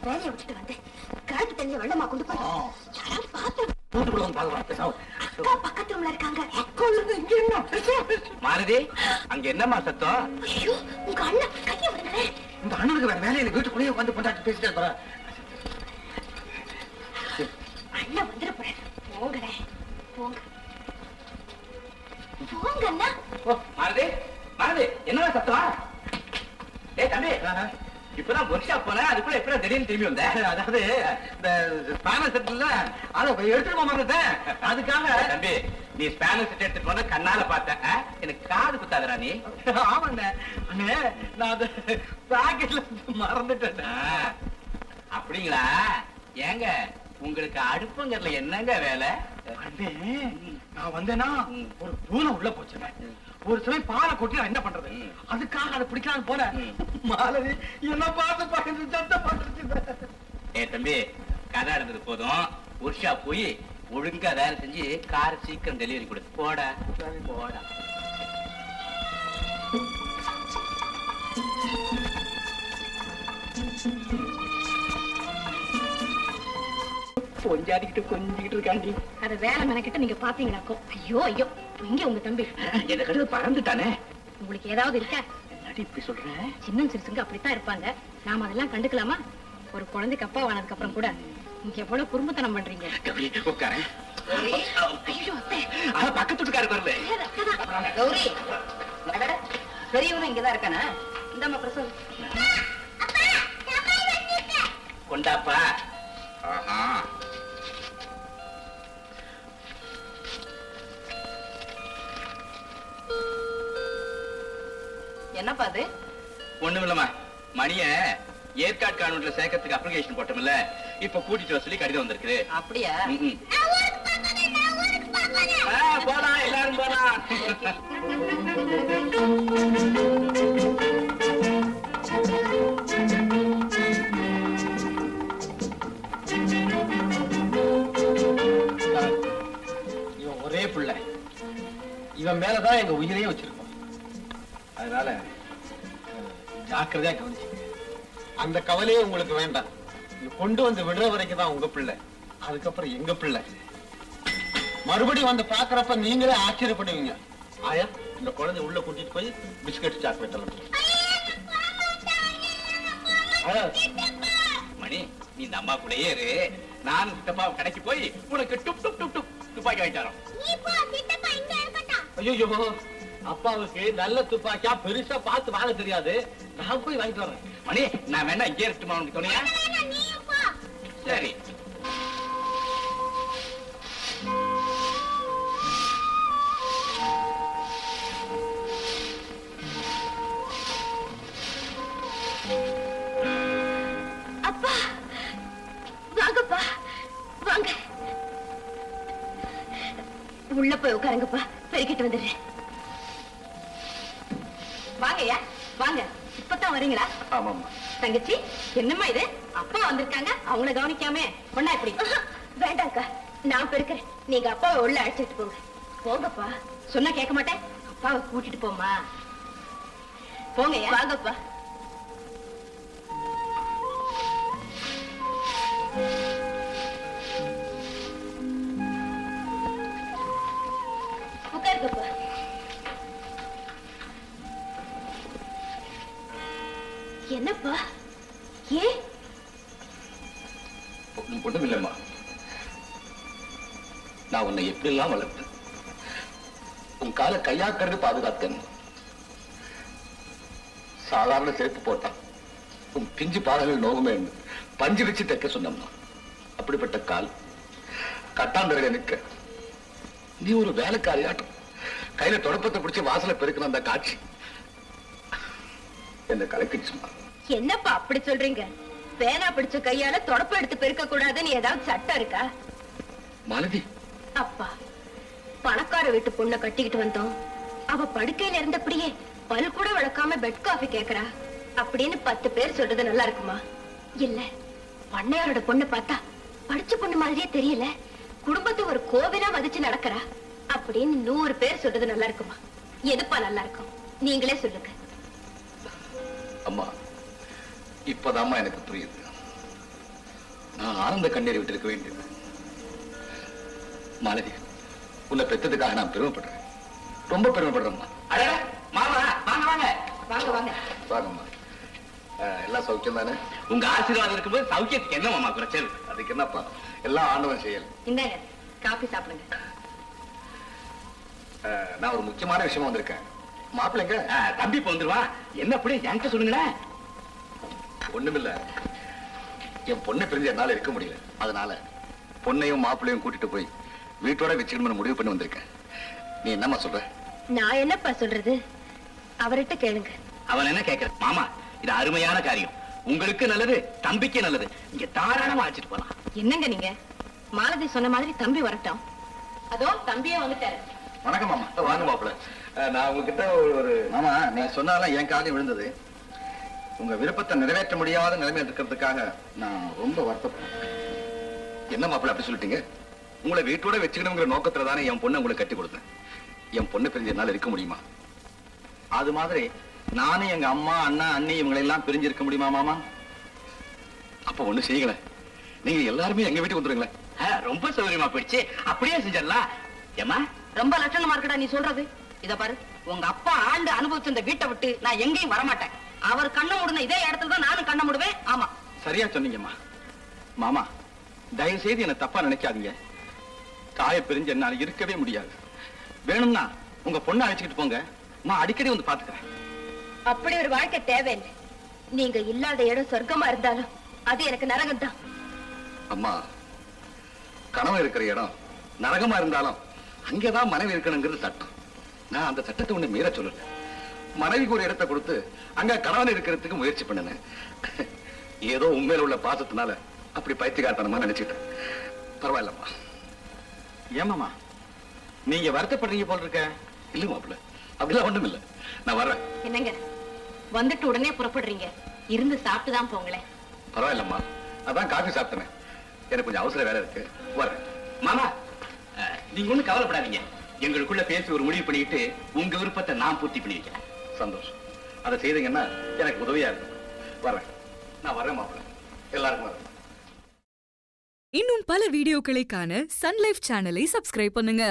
வேலையை விட்டுட்டு வந்து கிழக்கு தெரிஞ்ச வெள்ளமா கொண்டு போய் யாராவது பார்த்து பக்கத்து ரூம்ல இருக்காங்க. மாருதி, அங்க என்னமா சத்தம்? ஐயோ, உங்க அண்ணன் கைய விடுங்க. இந்த அண்ணனுக்கு வேற வேலையில வீட்டுக்குள்ளேயே வந்து கொண்டாடி பேசிட்டே போற. அண்ணன் வந்துட போறாரு. போங்கடே, போங்க போங்க அண்ணா. மாருதி, மாருதி, என்னமா சத்தம்? ஏய் தம்பி, இப்பதான் ஒர்க் ஷாப் போனேன், அதுக்குள்ள எப்படியா திடீர்னு திரும்பி வந்தேன். அதாவது இந்த ஸ்பேனர் செட்ல அதை எடுத்துட்டு போறேன். அதுக்காக தம்பி, நீ ஸ்பேனர் செட் எடுத்துட்டு போன கண்ணால பார்த்தேன். எனக்கு காது குத்தாதரா நீ? ஆமாண்ணே, அண்ணே நான் அது பாக்கெட்ல மறந்துட்டேன். அப்படிங்களா? ஏங்க உங்களுக்கு அடுப்புங்கறதுல என்னங்க வேலை? நான் வந்தேன்னா ஒரு பூனை உள்ள போச்சுங்க. ஒரு சமயம் பாலை கொட்டி நான் என்ன பண்றது, அதுக்காக அதை பிடிக்கலான்னு போல மாலதி என்ன பார்த்து பார்த்து சத்த பார்த்துருச்சு. ஏ தம்பி, கதை இருந்தது போதும், உர்ஷா போய் ஒழுங்கா வேலை செஞ்சு கார் சீக்கிரம் டெலிவரி கொடு. போடா போடா. கொஞ்சாடிக்கிட்டு கொஞ்சிக்கிட்டு இருக்காண்டி. அத வேலை மெனக்கிட்ட நீங்க பாத்தீங்களாக்கோ? ஐயோ ஐயோ, இங்க உங்க தம்பி எதை கடுத்து பறந்துட்டானே. உங்களுக்கு ஏதாவது இருக்கா? என்னடி இப்படி சொல்றேன்? சின்ன சிறுசுங்க அப்படித்தான் இருப்பாங்க. நாம அதெல்லாம் கண்டுக்கலாமா? ஒரு குழந்தைக்கு அப்பா ஆனதுக்கு அப்புறம் கூட நீங்க எவ்வளவு குறும்புத்தனம் பண்றீங்க. உட்காரேன். பக்கத்து வீட்டுக்காரு வரல. கௌரி, பெரியவனும் இங்கதான் இருக்கானா? இந்த அப்புறம் சொல்லு. கொண்டாப்பா. என்னப்பா அது? ஒண்ணும் இல்லம்மா, மணிய ஏற்காடு கான்வென்ட்ல சேர்க்கறதுக்கு அப்ளிகேஷன் போட்டோம்ல, இப்ப கூட்டிட்டு வர சொல்லி கடிதம் வந்திருக்கு. அப்படியா? போலாம், எல்லாரும் போலாம். இவன் ஒரே பிள்ளை, இவன் மேலதான் எங்க உயிரையே வச்சிருக்கோம். அதனால ஜாக்கிரதையா கவனிச்சுங்க. அந்த கவலையே உங்களுக்கு வேண்டாம். கொண்டு வந்து விடுற வரைக்கும் தான் உங்க பிள்ளை, அதுக்கப்புறம் எங்க பிள்ளை. மறுபடியும் வந்து பாக்குறப்ப நீங்களே ஆச்சரியப்படுவீங்க. ஆயா, இந்த குழந்தை உள்ள கூட்டிட்டு போய் பிஸ்கட் சாக்லேட் எல்லாம். மணி, நீ இந்த அம்மா கூடயே இரு. நானும் சித்தப்பா கடைக்கு போய் உனக்கு டுப் டுப் டுப் டுப் துப்பாக்கி வாங்கிட்டு வரோம். ஐயோ, அப்பாவுக்கு நல்ல துப்பாக்கியா பெருசா பார்த்து வாங்க தெரியாது. நான் போய் வாங்கிட்டு வரேன். மணி, நான் வேணா இங்கே இருக்கட்டுமா உனக்கு துணையா? சரி. அப்பா வாங்கப்பா, வாங்க உள்ள போய் உட்காருங்கப்பா, பெருக்கிட்டு வந்துடுறேன். வாங்கய்யா வாங்க. இப்பதான் வரீங்களா? ஆமாம்மா. தங்கச்சி, என்னம்மா இது? அப்பா வந்திருக்காங்க, அவங்கள கவனிக்காம பொண்ணா இப்படி? வேண்டாம்க்கா, நான் பெருக்கிறேன். நீங்க அப்பாவை உள்ள அழைச்சிட்டு போங்க. போங்கப்பா. சொன்னா கேட்க மாட்டேன். அப்பாவை கூட்டிட்டு போமா. போங்கய்யா. வாங்கப்பா. உட்காருங்கப்பா. என்னப்பா? ஏ ஒண்ணும் இல்லம்மா, நான் உன்னை எப்படி எல்லாம் வளர்த்தேன். உன் காலை கையாக்கிறது பாதுகாத்தேன். சாதாரண செருப்பு போட்டான் உன் பிஞ்சு பாதங்கள் நோகுமே பஞ்சு வச்சு தைக்க சொன்னம்மா. அப்படிப்பட்ட கால் கட்டாந்தரக நிற்க நீ ஒரு வேலைக்காரியாட்டம் கையில தொடப்பத்தை பிடிச்சு வாசல பெருக்கின அந்த காட்சி என்ன கலக்கிடுச்சுமா. என்னப்பா அப்படி சொல்றீங்க? பேனா பிடிச்ச கையால தொடப்ப எடுத்து பெருக்க கூடாதுன்னு ஏதாவது சட்டம் இருக்கா? மாலதி, அப்பா, பணக்கார வீட்டு பொண்ணை கட்டிக்கிட்டு வந்தோம். அவ படுக்கையில இருந்தபடியே பல் கூட வளர்க்காம பெட் காஃபி கேக்குறா அப்படின்னு 10 பேர் சொல்றது நல்லா இருக்குமா? இல்ல, பண்ணையாரோட பொண்ணு பார்த்தா படிச்ச பொண்ணு மாதிரியே தெரியல, குடும்பத்தை ஒரு கோவிலா மதிச்சு நடக்கிறா அப்படின்னு 100 பேர் சொல்றது நல்லா இருக்குமா? எதுப்பா நல்லா இருக்கும்? நீங்களே சொல்லுங்க. அம்மா, இப்பதாம்மா எனக்கு புரியுது. நான் ஆனந்த கண்ணீரை விட்டிருக்க வேண்டியது. மாலதி, உன்னை பெற்றதுக்காக நான் பெருமைப்படுறேன், ரொம்ப பெருமைப்படுறேம்மா. அடே மாமா, வாங்க வாங்க வாங்க வாங்க. வாங்கம்மா. எல்லாம் சௌக்கியம் தானே? உங்க ஆசீர்வாதம் இருக்கும்போது சௌக்கியத்துக்கு என்ன மாமா குறைச்சல்? அதுக்கு என்னப்பா, எல்லாம் ஆண்டவன் செயல். இந்தாங்க காபி சாப்பிடுங்க. நான் ஒரு முக்கியமான விஷயமா வந்திருக்கேன். மாப்பிள்ளைங்க தம்பி இப்ப வந்துருவான். என்ன அப்படி என்கிட்ட சொல்லுங்களேன். ஒண்ணுமில்ல, என் பொண்ணை பிரிஞ்சு என்னால இருக்க முடியல. அதனால பொண்ணையும் மாப்பிள்ளையும் கூட்டிட்டு போய் வீட்டோட வச்சுக்கணும்னு முடிவு பண்ணி வந்திருக்கேன். நீ என்னம்மா சொல்ற? நான் என்னப்பா சொல்றது, அவர்கிட்ட கேளுங்க. அவன் என்ன கேட்கிற? மாமா, இது அருமையான காரியம். உங்களுக்கு நல்லது, தம்பிக்கு நல்லது. நீங்க தாராளமா அழைச்சிட்டு போலாம். என்னங்க நீங்க? மாலதி சொன்ன மாதிரி தம்பி வரட்டும். அதோ தம்பியே வந்துட்டாரு. வணக்கம் மாமா. வாங்க மாப்பிள்ள. நான் உங்ககிட்ட ஒரு மாமா, நீங்க சொன்னாலும் என் காலையும் விழுந்தது. உங்க விருப்பத்தை நிறைவேற்ற முடியாத நிலைமையில் இருக்கிறதுக்காக நான் ரொம்ப வருத்தப்படுறேன். என்ன மாப்பிள்ள அப்படி சொல்லிட்டீங்க? உங்களை வீட்டோட வச்சுக்கணுங்கிற நோக்கத்துல தானே என் பொண்ணை உங்களுக்கு கட்டி கொடுத்தேன். என் பொண்ணு பிரிஞ்சு என்னால இருக்க முடியுமா? அது மாதிரி நானும் எங்க அம்மா, அண்ணா, அண்ணி இவங்களை எல்லாம் பிரிஞ்சு இருக்க முடியுமா மாமா? அப்ப ஒண்ணு செய்யுங்களே, நீங்க எல்லாருமே எங்க வீட்டுக்கு வந்துருங்களேன். ரொம்ப சௌகரியமா போயிடுச்சு. அப்படியே செஞ்சிடலாம். ஏமா, ரொம்ப லட்சணமா இருக்கடா நீ சொல்றது. இத பாரு, உங்க அப்பா ஆண்டு அனுபவிச்ச இந்த வீட்டை விட்டு நான் எங்கேயும் வரமாட்டேன். அவர் கண்ண மூடுன இதே இடத்துல தான் நானும் கண்ண மூடுவேன். ஆமா, சரியா சொன்னீங்கம்மா. மாமா, தயவு செய்து என்ன தப்பா நினைக்காதீங்க. தாயை பிரிஞ்சு என்னால இருக்கவே முடியாது. வேணும்னா உங்க பொண்ணை அழைச்சிக்கிட்டு போங்க, நான் அடிக்கடி வந்து பாத்துக்கிறேன். அப்படி ஒரு வாழ்க்கை தேவையில்லை. நீங்க இல்லாத இடம் சொர்க்கமா இருந்தாலும் அது எனக்கு நரகம் தான். அம்மா, கணவன் இருக்கிற இடம் நரகமா இருந்தாலும் அங்கேதான் மனைவி இருக்கணுங்கிறது சட்டம். நான் அந்த சட்டத்தை ஒண்ணு மீற சொல்லல. மனைவிக்கு ஒரு இடத்தை கொடுத்து அங்க கணவன் இருக்கிறதுக்கு முயற்சி பண்ணினேன். ஏதோ உண்மையில உள்ள பாசத்தினால அப்படி பைத்தியக்காரத்தனமா நினைச்சிட்டேன். பரவாயில்லம்மா. ஏமாமா, நீங்க வருத்தப்படுறீங்க போல் இருக்க? இல்ல மாப்பிள்ள, அப்படிலாம் ஒண்ணும் இல்ல. நான் வர்றேன். என்னங்க வந்துட்டு உடனே புறப்படுறீங்க? இருந்து சாப்பிட்டு தான் போங்களேன். பரவாயில்லம்மா, அதான் காஃபி சாப்பிட்டேன். எனக்கு கொஞ்சம் அவசர வேலை இருக்கு, வரேன். மாமா, நீங்க ஒண்ணும் கவலைப்படாதீங்க. எங்களுக்குள்ள பேசி ஒரு முடிவு பண்ணிட்டு உங்க விருப்பத்தை நான் பூர்த்தி பண்ணி வைக்கிறேன். சந்தோஷம். அதை செய்தீங்கன்னா எனக்கு உதவியா இருக்கும். வரேன். நான் வரேன் மாப்பிள்ள. எல்லாருக்கும் வரேன். இன்னும் பல வீடியோக்களை காண சன் லைஃப் சேனலை சப்ஸ்கிரைப் பண்ணுங்க.